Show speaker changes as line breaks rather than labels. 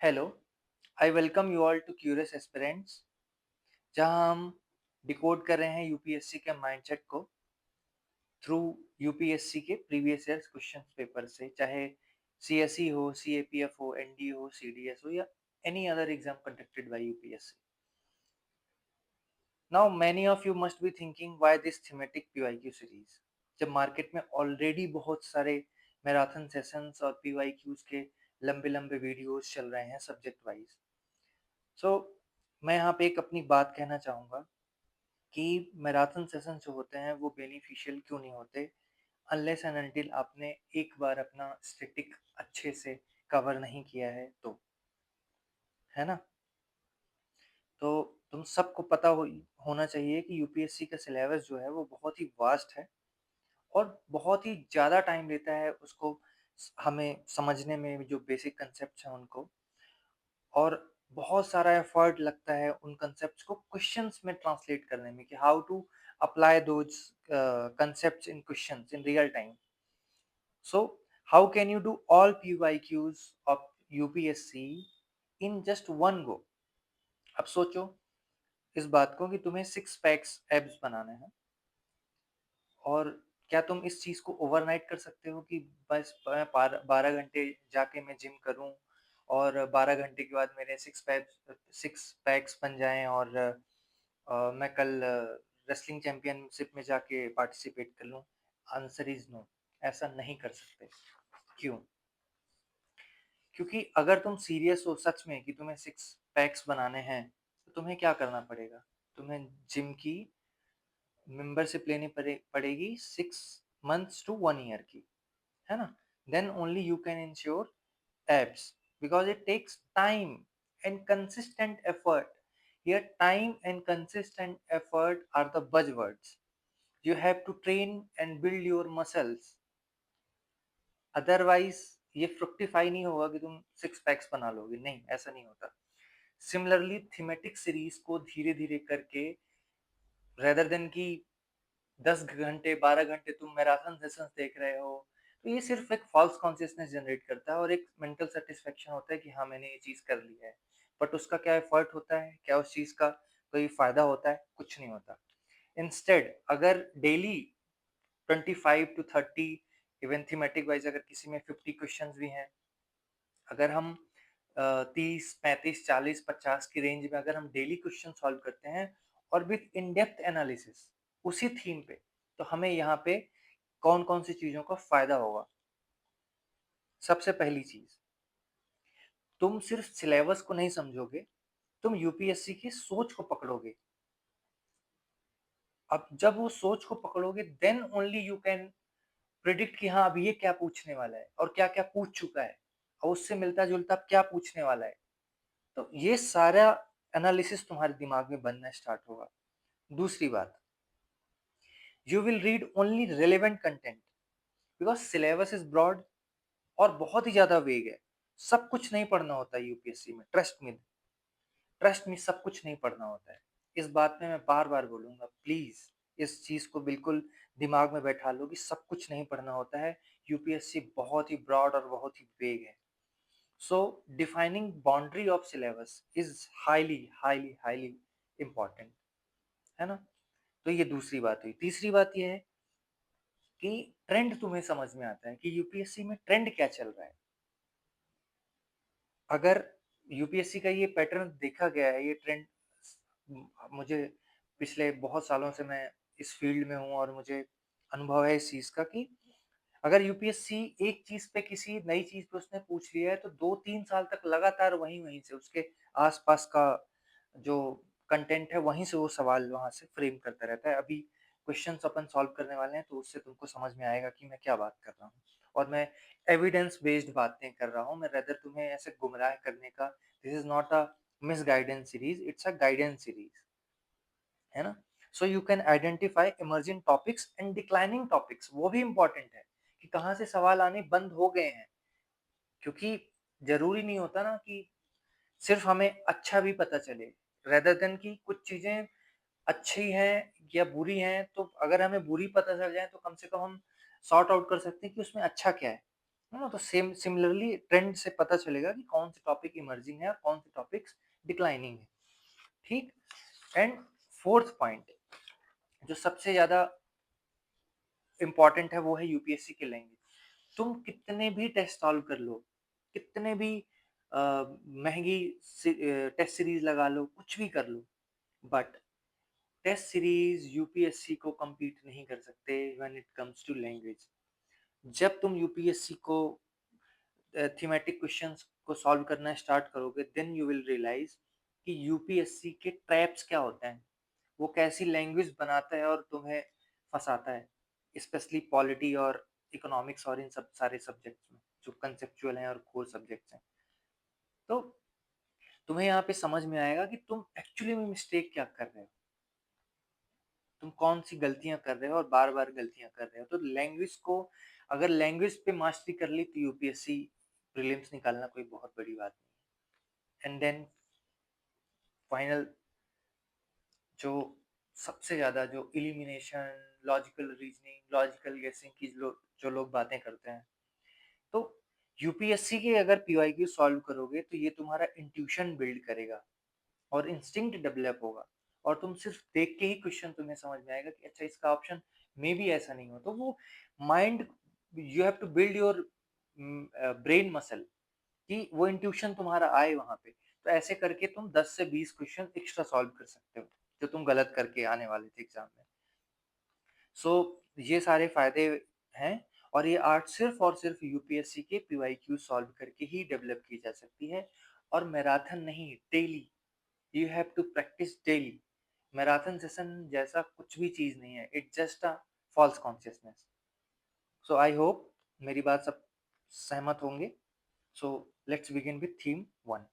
Hello, I welcome you all to curious aspirants जहां हम decode कर रहे हैं यूपीएससी के माइंडसेट को थ्रू यूपीएससी के प्रीवियस ईयर्स क्वेश्चन पेपर से, चाहे सीएसई हो, सीएपीएफ हो, एनडी हो, सीडीएस हो या any other exam conducted by UPSC. Now many of you must be thinking why this thematic PYQ series, जब मार्केट में ऑलरेडी बहुत सारे मैराथन सेशंस और पीवाईक्यूज के लंबे लंबे वीडियोस चल रहे हैं सब्जेक्ट वाइज। सो मैं यहाँ पे एक अपनी बात कहना चाहूँगा कि मैराथन सेशन जो होते हैं वो बेनिफिशियल क्यों नहीं होते अनलेस एंड अनटिल आपने एक बार अपना स्टैटिक अच्छे से कवर नहीं किया है तो, है ना। तो तुम सबको पता होना चाहिए कि यूपीएससी का सिलेबस जो है वो बहुत ही वास्ट है और बहुत ही ज़्यादा टाइम लेता है उसको हमें समझने में, जो बेसिक कंसेप्ट हैं उनको, और बहुत सारा एफर्ट लगता है उन कंसेप्ट्स को क्वेश्चंस में ट्रांसलेट करने में कि how to apply those concepts in questions in real time. So how can you do all PYQs of UPSC in just one go? अब सोचो इस बात को कि तुम्हें 6 पैक्स एब्स बनाने हैं, और क्या तुम इस चीज को ओवरनाइट कर सकते हो कि बस मैं 12 घंटे जाके मैं जिम करूं और 12 घंटे के बाद मेरे 6 पैक्स बन जाएं और मैं कल रेसलिंग चैंपियनशिप में जाके पार्टिसिपेट कर लूं? आंसर इज नो, ऐसा नहीं कर सकते। क्यों? क्योंकि अगर तुम सीरियस हो सच में कि तुम्हें 6 पैक्स बनाने हैं तो तुम्हें क्या करना पड़ेगा? तुम्हें जिम की मेंबरशिप लेनी पड़ेगी 6 मंथ्स to 1 ईयर की, है ना। Then only you can ensure abs, because it takes time and consistent effort. Here time and consistent effort are the buzzwords. You have to train and build your muscles. Otherwise ये fructify नहीं होगा कि तुम 6 PACS बना लोगे, नहीं, ऐसा नहीं होता। सिमिलरली थीमेटिक सीरीज को धीरे धीरे करके, रेदर देन कि 10 घंटे 12 घंटे तुम मैराथन सेशंस देख रहे हो, तो ये सिर्फ एक फॉल्स कॉन्शियसनेस जनरेट करता है और एक मेंटल सेटिस्फेक्शन होता है कि हाँ मैंने ये चीज कर ली है। बट उसका क्या एफर्ट होता है? क्या उस चीज का कोई फायदा होता है? कुछ नहीं होता। इंस्टेड अगर daily 25 to 30, even thematic wise अगर किसी में 50 क्वेश्चंस भी हैं, अगर हम 30 35 40 50 की रेंज में अगर हम डेली क्वेश्चन सॉल्व करते हैं और विथ इन डेप्थ एनालिसिस उसी थीम पे, तो हमें यहाँ पे कौन कौन सी चीजों का फायदा होगा? सबसे पहली चीज, तुम सिर्फ सिलेबस को नहीं समझोगे, तुम यूपीएससी की सोच को पकड़ोगे। अब जब वो सोच को पकड़ोगे then only you can predict कि हाँ अब ये क्या पूछने वाला है और क्या क्या पूछ चुका है और उससे मिलता जुलता क्या पूछने वाला है। तो ये सारा एनालिसिस तुम्हारे दिमाग में बनना स्टार्ट होगा। दूसरी बात, you will read only relevant content, because syllabus is broad और बहुत ही ज्यादा वेग है। सब कुछ नहीं पढ़ना होता है यूपीएससी में, ट्रस्ट में सब कुछ नहीं पढ़ना होता है। इस बात में मैं बार बार बोलूंगा, प्लीज इस चीज को बिल्कुल दिमाग में बैठा लो कि सब कुछ नहीं पढ़ना होता है। यूपीएससी बहुत ही ब्रॉड और बहुत ही वेग है। So defining boundary of syllabus is highly highly highly important, है ना। तो ये दूसरी बात हुई। तीसरी बात ये है कि ट्रेंड तुम्हें समझ में आता है कि यूपीएससी में ट्रेंड क्या चल रहा है। अगर यूपीएससी का ये पैटर्न देखा गया है, ये ट्रेंड, मुझे पिछले बहुत सालों से मैं इस फील्ड में हूँ और मुझे अनुभव है इस चीज का कि अगर यूपीएससी एक चीज पे, किसी नई चीज पे उसने पूछ लिया है तो 2 3 साल तक लगातार वहीं वहीं से उसके आसपास का जो कंटेंट है वहीं से वो सवाल वहां से फ्रेम करता रहता है। अभी क्वेश्चंस अपन सॉल्व करने वाले हैं तो उससे तुमको समझ में आएगा कि मैं क्या बात कर रहा हूँ और मैं एविडेंस बेस्ड बातें कर रहा हूँ। मैं रेदर तुम्हें ऐसे गुमराह करने का, this is not a miss guidance series, it's a guidance series, है ना। So you can identify emerging topics and declining topics, वो भी इंपॉर्टेंट है कि कहाँ से सवाल आने बंद हो गए हैं। क्योंकि जरूरी नहीं होता ना कि सिर्फ हमें अच्छा भी पता चले, रेदर देन कि कुछ चीजें अच्छी हैं या बुरी हैं, तो अगर हमें बुरी पता चल जाए तो कम से कम हम सॉर्ट आउट कर सकते हैं कि उसमें अच्छा क्या है। तो सेम सिमिलरली ट्रेंड से पता चलेगा कि कौन से टॉपिक इमर्जिंग है और कौन से टॉपिक्स डिक्लाइनिंग है, ठीक। एंड फोर्थ पॉइंट जो सबसे ज्यादा इम्पोर्टेंट है वो है यूपीएससी के लैंग्वेज। तुम कितने भी टेस्ट सॉल्व कर लो, कितने भी महंगी टेस्ट सीरीज लगा लो, कुछ भी कर लो, बट टेस्ट सीरीज यूपीएससी को compete नहीं कर सकते when it comes to language. जब तुम यूपीएससी को थीमेटिक क्वेश्चंस को सॉल्व करना स्टार्ट करोगे, देन यू विल रियलाइज कि यूपीएससी के ट्रैप्स क्या होते हैं, वो कैसी लैंग्वेज बनाता है और तुम्हें फंसाता है, स्पेशली पॉलिटी और इकोनॉमिक्स और इन सब सारे सब्जेक्ट्स में जो कंसेप्चुअल हैं और कोर सब्जेक्ट्स हैं। तो तुम्हें यहाँ पे समझ में आएगा कि तुम एक्चुअली में मिस्टेक क्या कर रहे हो, तुम कौन सी गलतियां कर रहे हो और बार बार गलतियां कर रहे हो। तो लैंग्वेज को, अगर लैंग्वेज पे मास्टरी कर ली तो यूपीएससी प्रीलिम्स निकालना कोई बहुत बड़ी बात नहीं। एंड देन फाइनल जो सबसे ज्यादा जो इलिमिनेशन, लॉजिकल रीजनिंग, लॉजिकल गेसिंग की जो लोग बातें करते हैं, तो यूपीएससी के अगर पीवाईक्यू सॉल्व करोगे तो ये तुम्हारा इंट्यूशन बिल्ड करेगा और इंस्टिंक्ट डेवलप होगा, और तुम सिर्फ देख के ही क्वेश्चन तुम्हें समझ में आएगा कि अच्छा इसका ऑप्शन मे बी ऐसा नहीं हो। तो वो mind, you have to build your brain muscle कि वो इंट्यूशन तुम्हारा आए वहां पे। तो ऐसे करके तुम 10 से 20 क्वेश्चन एक्स्ट्रा सॉल्व कर सकते हो जो तुम गलत करके आने वाले थे एग्जाम में। सो ये सारे फायदे हैं, और ये आर्ट सिर्फ और सिर्फ यूपीएससी के पीवाईक्यू सॉल्व करके ही डेवलप की जा सकती है, और मैराथन नहीं, daily you have to practise daily. Marathon session जैसा कुछ भी चीज नहीं है, it just a false consciousness. So I hope मेरी बात सब सहमत होंगे। So let's begin with theme 1।